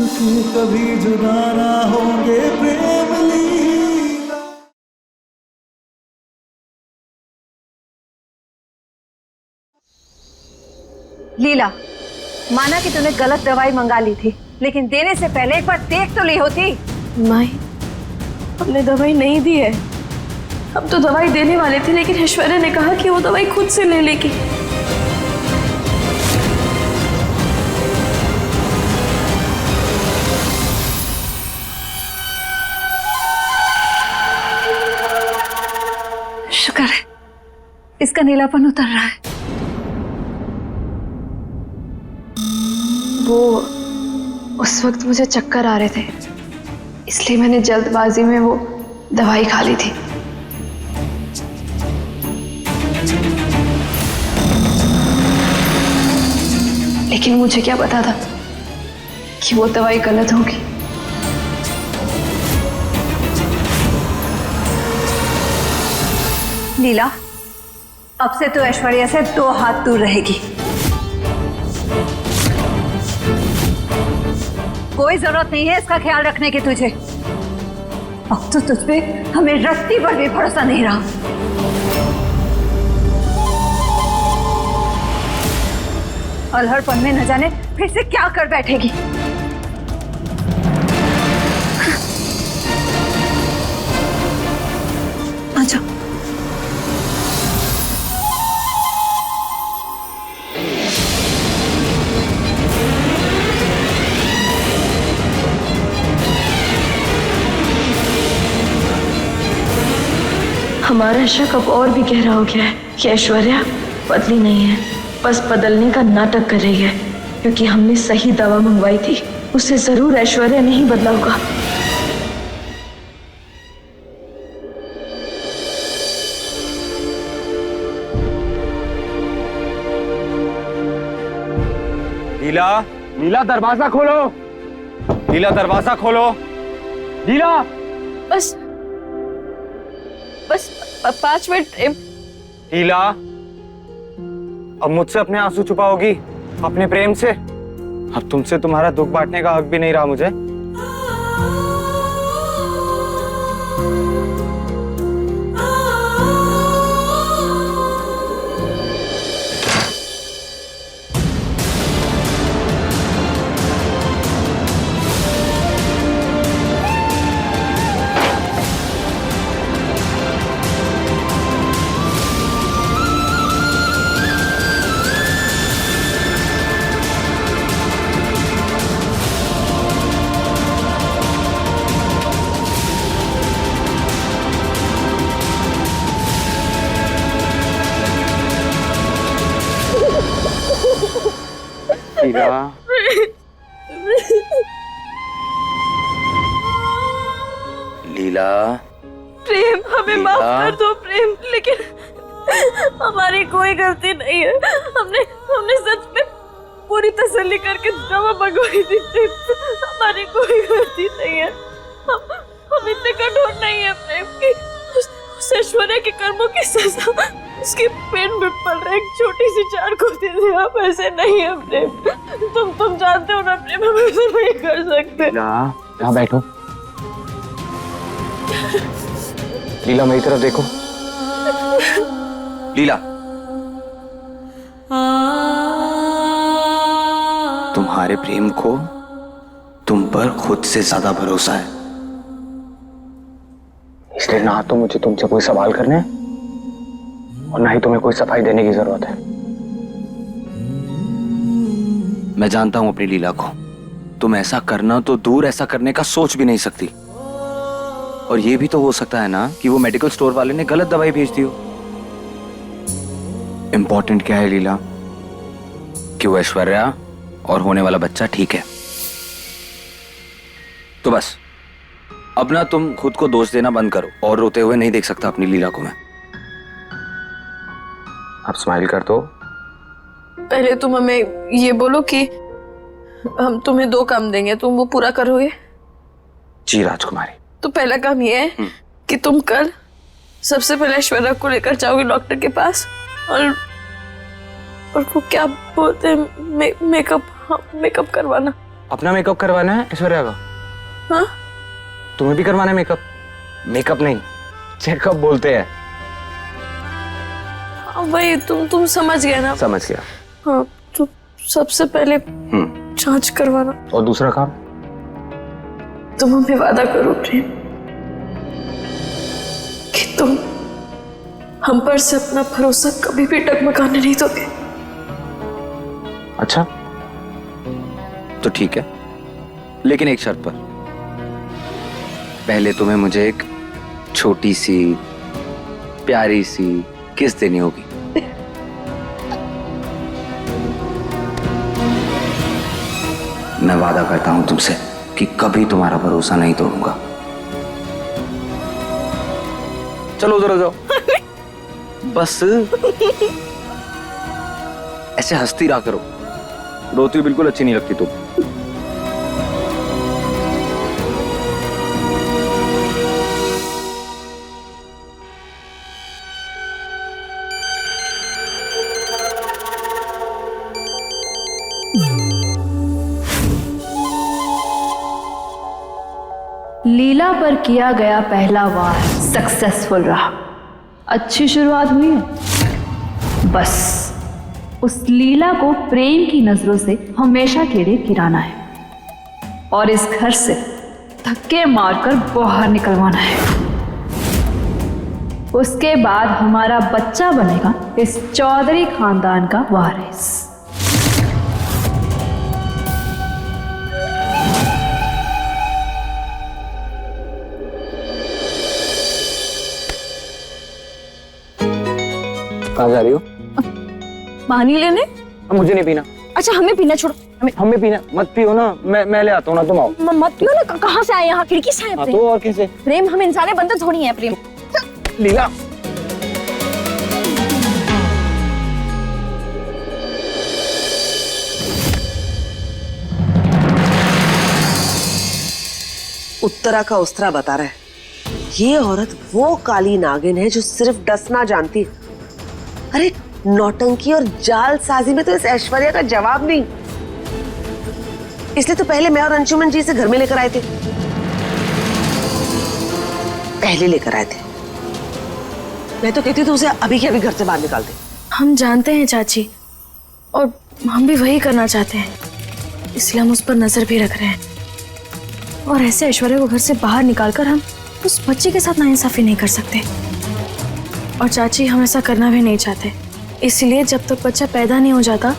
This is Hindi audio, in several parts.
मिलके कभी जुदा ना होंगे प्रेम लीला। लीला, माना कि तूने गलत दवाई मंगा ली थी, लेकिन देने से पहले एक बार देख तो ली होती। माई, हमने दवाई नहीं दी है। हम तो दवाई देने वाले थे, लेकिन ऐश्वर्या ने कहा कि वो दवाई खुद से ले लेगी। शुक्र है इसका नीलापन उतर रहा है। वो उस वक्त मुझे चक्कर आ रहे थे, इसलिए मैंने जल्दबाजी में वो दवाई खा ली थी। लेकिन मुझे क्या पता था कि वो दवाई गलत होगी। लीला, अब से तो ऐश्वर्या से 2 हाथ दूर रहेगी। कोई जरूरत नहीं है इसका ख्याल रखने की तुझे। अब तो तुझ पे हमें रत्ती पर भी भरोसा नहीं रहा। अलहड़पन में न जाने फिर से क्या कर बैठेगी। आजा। हमारा शक अब और भी गहरा हो गया है कि ऐश्वर्या बदली नहीं है, बस बदलने का नाटक कर रही है। क्योंकि हमने सही दवा मंगवाई थी, उससे जरूर ऐश्वर्या नहीं बदला होगा। लीला, लीला दरवाजा खोलो। लीला दरवाजा खोलो। लीला, बस 5 मिनट। लीला, अब मुझसे अपने आंसू छुपाओगी अपने प्रेम से? अब तुमसे तुम्हारा दुख बांटने का हक भी नहीं रहा मुझे। लीला, लीला, प्रेम, हमें माफ कर दो प्रेम, लेकिन हमारी कोई गलती नहीं है। हमने सच में पूरी तसल्ली करके दवा मंगवाई थी प्रेम। हमारी कोई गलती नहीं है। हम इतने कठोर नहीं है प्रेम की उस ऐश्वर्या के कर्मों की सजा उसके पेट में पल रहा एक छोटी सी चार को दे दे। आप ऐसे नहीं है प्रेम। तुम जानते हो ना प्रेम, हम ऐसे नहीं कर सकते। यहाँ बैठो। लीला, मेरी तरफ देखो। लीला, तुम्हारे प्रेम को तुम पर खुद से ज्यादा भरोसा है, इसलिए ना तो मुझे तुमसे कोई सवाल करने और ना ही तुम्हें कोई सफाई देने की जरूरत है। मैं जानता हूं अपनी लीला को। तुम ऐसा करना तो दूर, ऐसा करने का सोच भी नहीं सकती। और ये भी तो हो सकता है ना कि वो मेडिकल स्टोर वाले ने गलत दवाई भेज दी हो। इंपॉर्टेंट क्या है लीला, कि वो ऐश्वर्या और होने वाला बच्चा ठीक है। तो बस अब ना तुम खुद को दोष देना बंद करो। और रोते हुए नहीं देख सकता अपनी लीला को मैं। अब स्माइल कर दो। पहले तुम हमें ये बोलो कि हम तुम्हें 2 काम देंगे, तुम वो पूरा करोगे? जी राजकुमारी। तो पहला काम ये है कि तुम कल सबसे पहले ऐश्वर्या को लेकर जाओगे डॉक्टर के पास, और वो क्या बोलते हैं, मेकअप करवाना। अपना मेकअप करवाना है ऐश्वर्या का? हाँ तुम्हें भी करवाना है मेकअप? मेकअप नहीं, चेकअप बोलते हैं। वही तुम समझ गए ना? समझ गया। हाँ तो सबसे पहले जांच करवाना। और दूसरा काम? तुम हमें वादा करो प्रेम कि तुम हम पर से अपना भरोसा कभी भी डगमगाने नहीं दोगे। अच्छा तो ठीक है, लेकिन एक शर्त पर। पहले तुम्हें मुझे एक छोटी सी प्यारी सी किस देनी होगी। मैं वादा करता हूं तुमसे कि कभी तुम्हारा भरोसा नहीं तोड़ूंगा। चलो उधर जाओ। बस ऐसे हंसती रहा करो, रोती हुई बिल्कुल अच्छी नहीं लगती तुम। लीला पर किया गया पहला वार सक्सेसफुल रहा। अच्छी शुरुआत हुई है। बस उस लीला को प्रेम की नजरों से हमेशा के लिए गिराना है और इस घर से धक्के मारकर बाहर निकलवाना है। उसके बाद हमारा बच्चा बनेगा इस चौधरी खानदान का वारिस। कहाँ जा रही हो? पानी लेने? मुझे नहीं पीना। अच्छा हमें पीना छोड़ो। हमें पीना मत पियो ना, मैं ले आता हूँ ना, तुम आओ। मत पियो ना। कहाँ से आए यहाँ? खिड़की से आए हाँ, प्रेम। तो और कैसे? प्रेम हम इंसाने बंदर थोड़ी है प्रेम। लीला उत्तरा का उस्तरा बता रहा है, ये औरत वो काली नागिन है जो सिर्फ डसना जानती है। अरे नौटंकी और जालसाजी में तो इस ऐश्वर्या का जवाब नहीं। इसलिए तो पहले मैं और अंशुमन जी से घर में लेकर आए थे। पहले लेकर आए थे। मैं तो कहती थी उसे अभी के अभी घर से बाहर निकाल दे। हम जानते हैं चाची, और हम भी वही करना चाहते हैं, इसलिए हम उस पर नजर भी रख रहे हैं। और ऐसे ऐश्वर्या को घर से बाहर निकालकर हम उस बच्चे के साथ नाइंसाफी नहीं कर सकते। और चाची हम ऐसा करना भी नहीं चाहते, इसलिए जब तक बच्चा पैदा नहीं हो जाता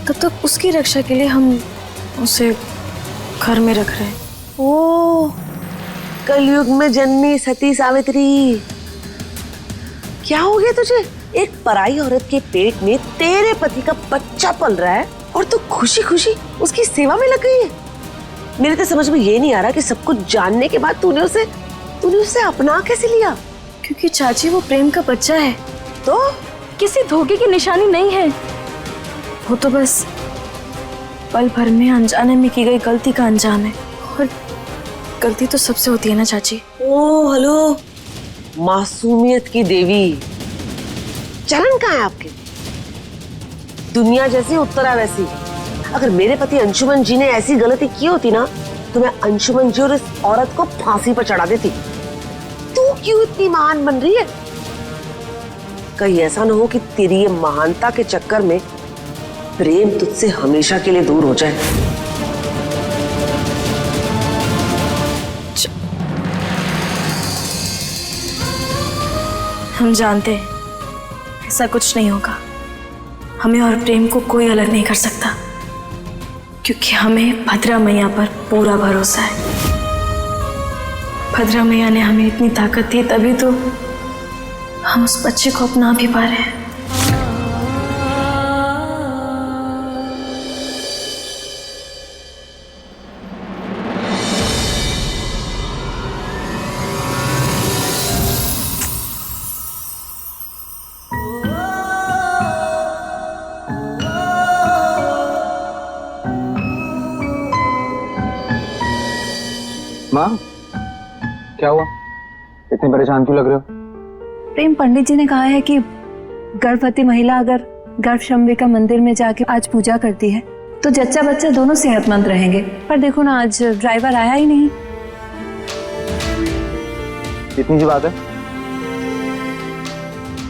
तब तक उसकी रक्षा के लिए हम उसे घर में रख रहे हैं। ओ, कलयुग में जन्मी सती सावित्री। क्या हो गया तुझे? एक पराई औरत के पेट में तेरे पति का बच्चा पल रहा है और तू खुशी खुशी उसकी सेवा में लग गई है। मेरे तो समझ में ये नहीं आ रहा कि सब कुछ जानने के बाद तूने उसे अपना कैसे लिया? क्योंकि चाची वो प्रेम का बच्चा है, तो किसी धोखे की निशानी नहीं है। वो तो बस पल भर में अनजाने में की गई गलती का अंजाम है। और गलती तो सबसे होती है ना चाची। ओ हेलो, मासूमियत की देवी। चलन कहाँ है आपके? दुनिया जैसी उत्तरा वैसी। अगर मेरे पति अंशुमन जी ने ऐसी गलती की होती ना तो मैं अंशुमन जी और इस औरत को फांसी पर चढ़ा देती। तू क्यों इतनी महान बन रही है? कहीं ऐसा ना हो कि तेरी ये महानता के चक्कर में प्रेम तुझसे हमेशा के लिए दूर हो जाए। हम जानते हैं ऐसा कुछ नहीं होगा। हमें और प्रेम को कोई अलग नहीं कर सकता, क्योंकि हमें भद्रा मैया पर पूरा भरोसा है। भद्रा मैया ने हमें इतनी ताकत दी, तभी तो हम उस बच्चे को अपना भी पा रहे हैं। माँ, क्या हुआ? इतने परेशान क्यों लग रहे हो? प्रेम, पंडित जी ने कहा है कि गर्भवती महिला अगर गर्भशंबिका मंदिर में जाके आज पूजा करती है तो जच्चा बच्चा दोनों सेहतमंद रहेंगे। पर देखो ना, आज ड्राइवर आया ही नहीं। इतनी सी बात है,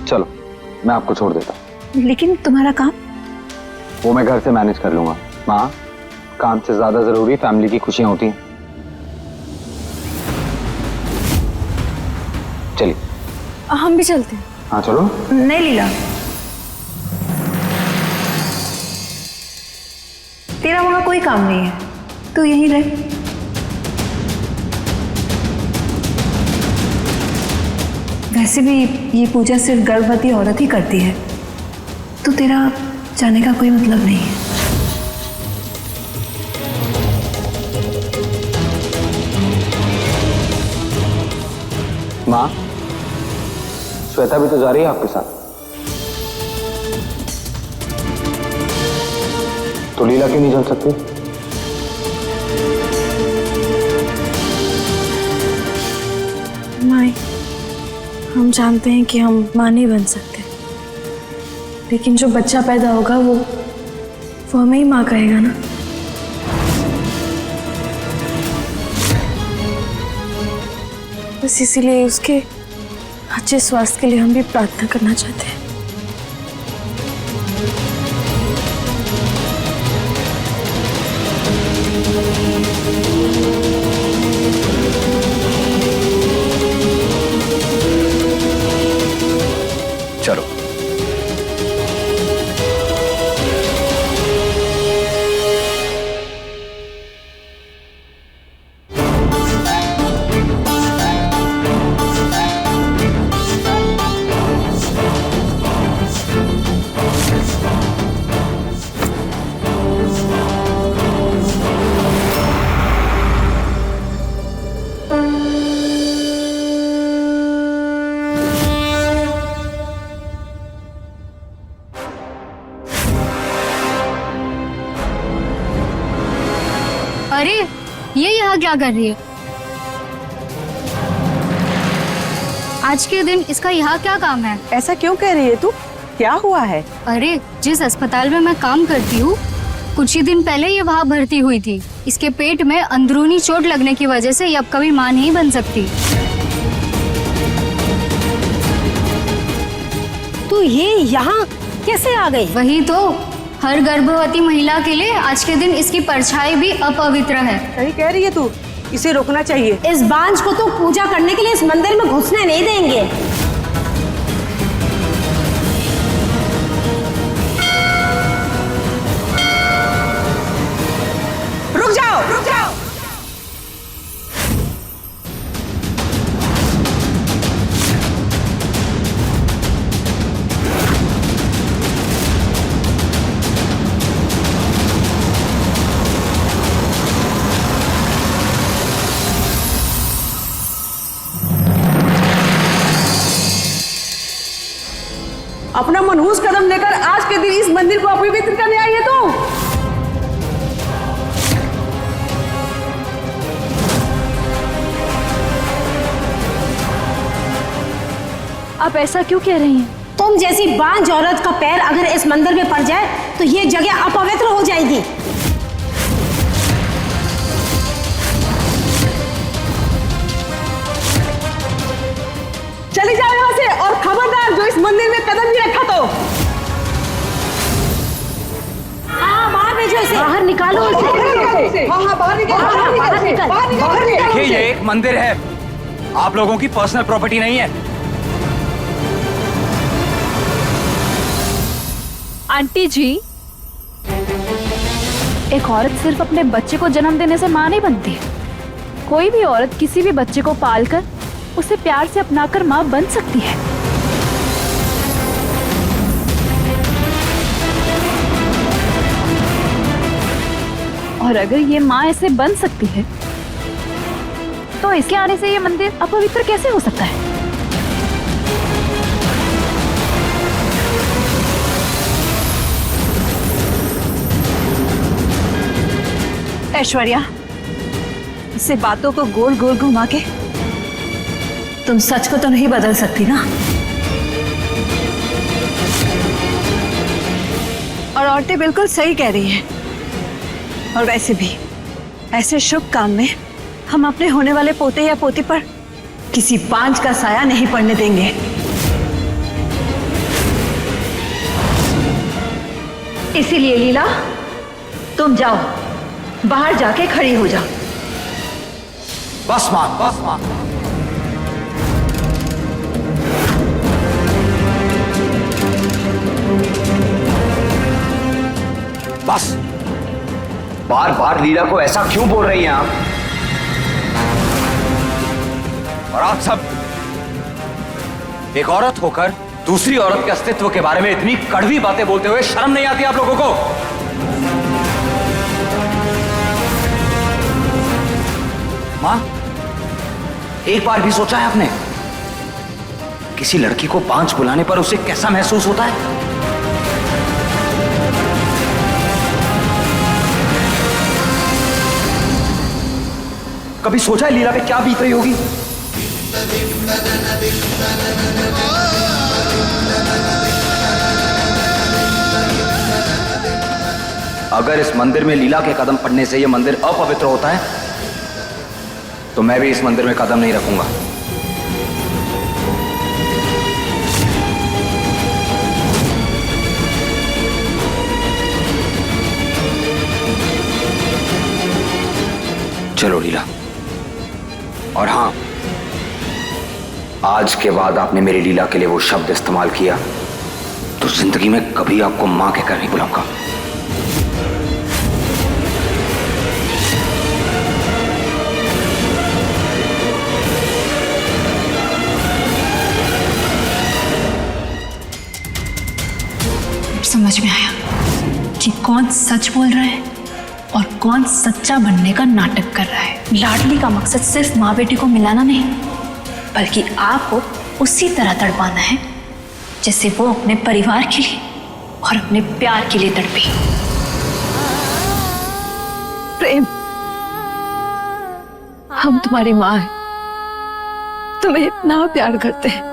चलो मैं आपको छोड़ देता हूँ। लेकिन तुम्हारा काम? वो मैं घर से मैनेज कर लूंगा। माँ, काम से ज्यादा जरूरी फैमिली की खुशियां होती हैं। चलिए। हम भी चलते हैं। हाँ चलो। नहीं लीला, तेरा वहां कोई काम नहीं है, तू यहीं रह। वैसे भी ये पूजा सिर्फ गर्भवती औरत ही करती है, तो तेरा जाने का कोई मतलब नहीं है। माँ, श्वेता भी तो जा रही है आपके साथ, तो लीला क्यों नहीं चल सकती? माई, हम जानते हैं कि हम माँ नहीं बन सकते, लेकिन जो बच्चा पैदा होगा वो हमें ही माँ कहेगा ना। बस इसीलिए उसके अच्छे स्वास्थ्य के लिए हम भी प्रार्थना करना चाहते हैं। चलो। अरे ये यहाँ क्या कर रही है? आज के दिन इसका यहाँ क्या काम है? ऐसा क्यों कह रही है तू? क्या हुआ है? अरे जिस अस्पताल में मैं काम करती हूँ, कुछ ही दिन पहले ये वहाँ भर्ती हुई थी। इसके पेट में अंदरूनी चोट लगने की वजह से ये अब कभी माँ नहीं बन सकती। तो ये यहाँ कैसे आ गई? वही तो, हर गर्भवती महिला के लिए आज के दिन इसकी परछाई भी अपवित्र है। सही कह रही है तू, इसे रोकना चाहिए। इस बांझ को तो पूजा करने के लिए इस मंदिर में घुसने नहीं देंगे। रुक जाओ, रुक जाओ। अपना मनहूस कदम लेकर आज के दिन इस मंदिर को अपवित्र करने आई है तू। आप ऐसा क्यों कह रही हैं? तुम जैसी बांझ औरत का पैर अगर इस मंदिर में पड़ जाए तो ये जगह अपवित्र हो जाएगी। चली जाओ यहाँ से, और खबरदार जो इस मंदिर में कदम भी रखा तो। हाँ, बाहर भेजो इसे। बाहर निकालो इसे। हाँ, बाहर निकल, बाहर निकल। देखिए, ये एक मंदिर है, आप लोगों की पर्सनल प्रॉपर्टी नहीं है। आंटी जी, एक औरत सिर्फ अपने बच्चे को जन्म देने से माँ नहीं बनती। कोई भी औरत किसी भी बच्चे को पालकर उसे प्यार से अपनाकर माँ बन सकती है। और अगर ये माँ ऐसे बन सकती है, तो इसके आने से ये मंदिर अपवित्र कैसे हो सकता है? ऐश्वर्या, इससे बातों को गोल गोल घुमा के तुम सच को तो नहीं बदल सकती ना। और औरतें बिल्कुल सही कह रही हैं। और वैसे भी ऐसे शुभ काम में हम अपने होने वाले पोते या पोती पर किसी बांझ का साया नहीं पड़ने देंगे। इसीलिए लीला, तुम जाओ, बाहर जाके खड़ी हो जाओ। बस मां, बस मां। बस, बार बार लीला को ऐसा क्यों बोल रही हैं आप? और आप सब एक औरत होकर दूसरी औरत के अस्तित्व के बारे में इतनी कड़वी बातें बोलते हुए शर्म नहीं आती आप लोगों को? मां, एक बार भी सोचा है आपने किसी लड़की को बांझ बुलाने पर उसे कैसा महसूस होता है? कभी सोचा है लीला पे क्या बीत रही होगी? अगर इस मंदिर में लीला के कदम पड़ने से यह मंदिर अपवित्र होता है तो मैं भी इस मंदिर में कदम नहीं रखूंगा। चलो लीला। और हां, आज के बाद आपने मेरी लीला के लिए वो शब्द इस्तेमाल किया तो जिंदगी में कभी आपको मां कहकर नहीं बुलाऊंगा। समझ में आया कि कौन सच बोल रहा है और कौन सच्चा बनने का नाटक कर रहा है। लाडली का मकसद सिर्फ माँ बेटी को मिलाना नहीं, बल्कि आपको उसी तरह तड़पाना है जैसे वो अपने परिवार के लिए और अपने प्यार के लिए तड़पी। प्रेम, हम तुम्हारी माँ हैं, तुम्हें इतना प्यार करते हैं,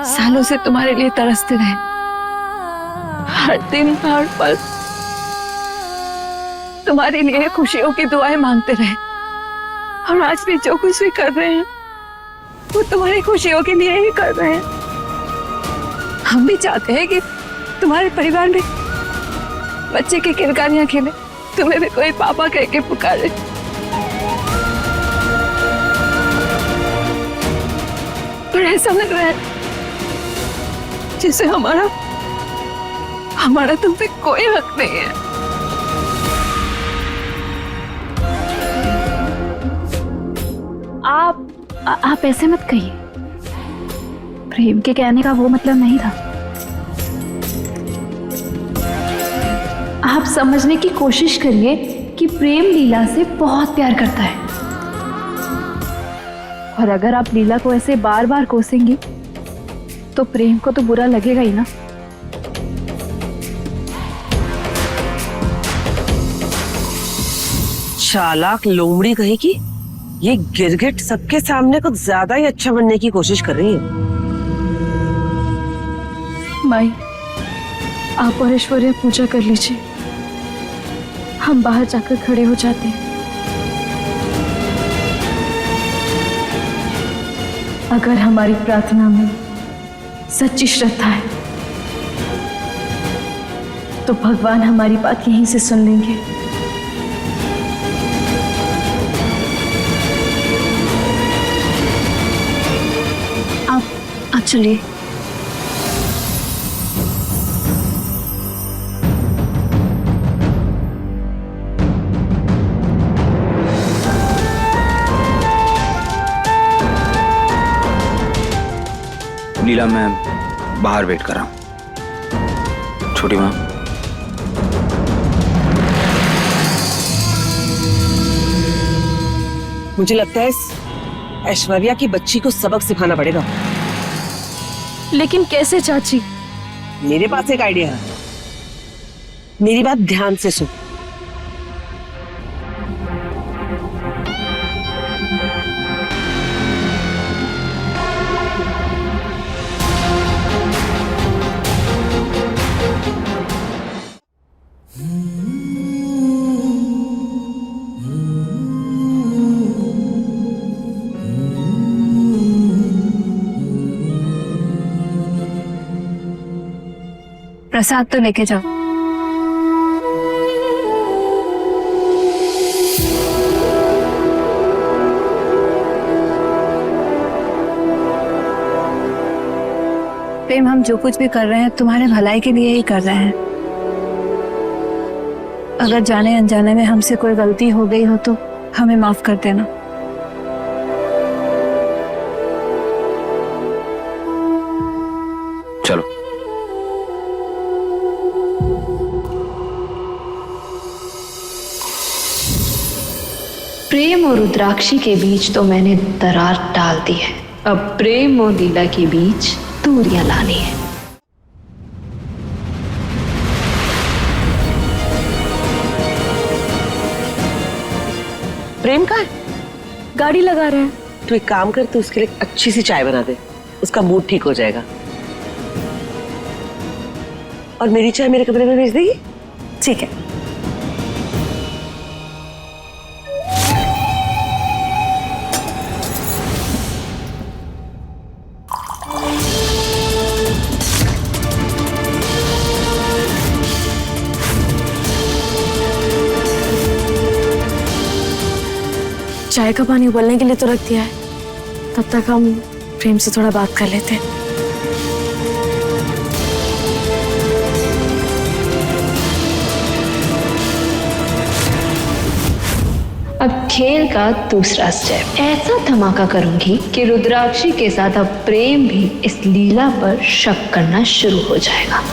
सालों से तुम्हारे लिए तरसते रहे, हर दिन हर पल तुम्हारे लिए खुशियों की दुआएं मांगते रहे, और आज भी जो कुछ भी कर रहे हैं वो तुम्हारी खुशियों के लिए ही कर रहे हैं। हम भी चाहते हैं कि तुम्हारे परिवार में बच्चे की किलकारियां खेले, तुम्हें भी कोई पापा कह के पुकारे। पर ऐसा लग रहा है जैसे हमारा तुम पे कोई हक नहीं है। आप ऐसे मत कहिए, प्रेम के कहने का वो मतलब नहीं था। आप समझने की कोशिश करिए कि प्रेम लीला से बहुत प्यार करता है, और अगर आप लीला को ऐसे बार बार कोसेंगी तो प्रेम को तो बुरा लगेगा ही ना। चालाक लोमड़ी कहेगी, ये गिरगिट सबके सामने कुछ ज्यादा ही अच्छा बनने की कोशिश कर रही है। माई, आप और ऐश्वर्या पूजा कर लीजिए, हम बाहर जाकर खड़े हो जाते हैं। अगर हमारी प्रार्थना में सच्ची श्रद्धा है तो भगवान हमारी बात यहीं से सुन लेंगे। आप चलिए। लीला, मैं बाहर वेट कर रहा हूं। छोटी माँ, मुझे लगता है इस ऐश्वर्या की बच्ची को सबक सिखाना पड़ेगा। लेकिन कैसे चाची? मेरे पास एक आइडिया है, मेरी बात ध्यान से सुन। प्रसाद तो लेके जाओ। प्रेम, हम जो कुछ भी कर रहे हैं तुम्हारे भलाई के लिए ही कर रहे हैं। अगर जाने अनजाने में हमसे कोई गलती हो गई हो तो हमें माफ कर देना। चलो। प्रेम और रुद्राक्षी के बीच तो मैंने दरार डाल दी है, अब प्रेम और लीला के बीच दूरियां लानी है। प्रेम कहाँ है? गाड़ी लगा रहे हैं। तू एक काम कर, तू उसके लिए अच्छी सी चाय बना दे, उसका मूड ठीक हो जाएगा। और मेरी चाय मेरे कमरे में भेज देगी? ठीक है। चाय का पानी उबलने के लिए तो रख दिया है, तब तक हम प्रेम से थोड़ा बात कर लेते हैं। अब खेल का दूसरा स्टेप, ऐसा धमाका करूंगी कि रुद्राक्षी के साथ अब प्रेम भी इस लीला पर शक करना शुरू हो जाएगा।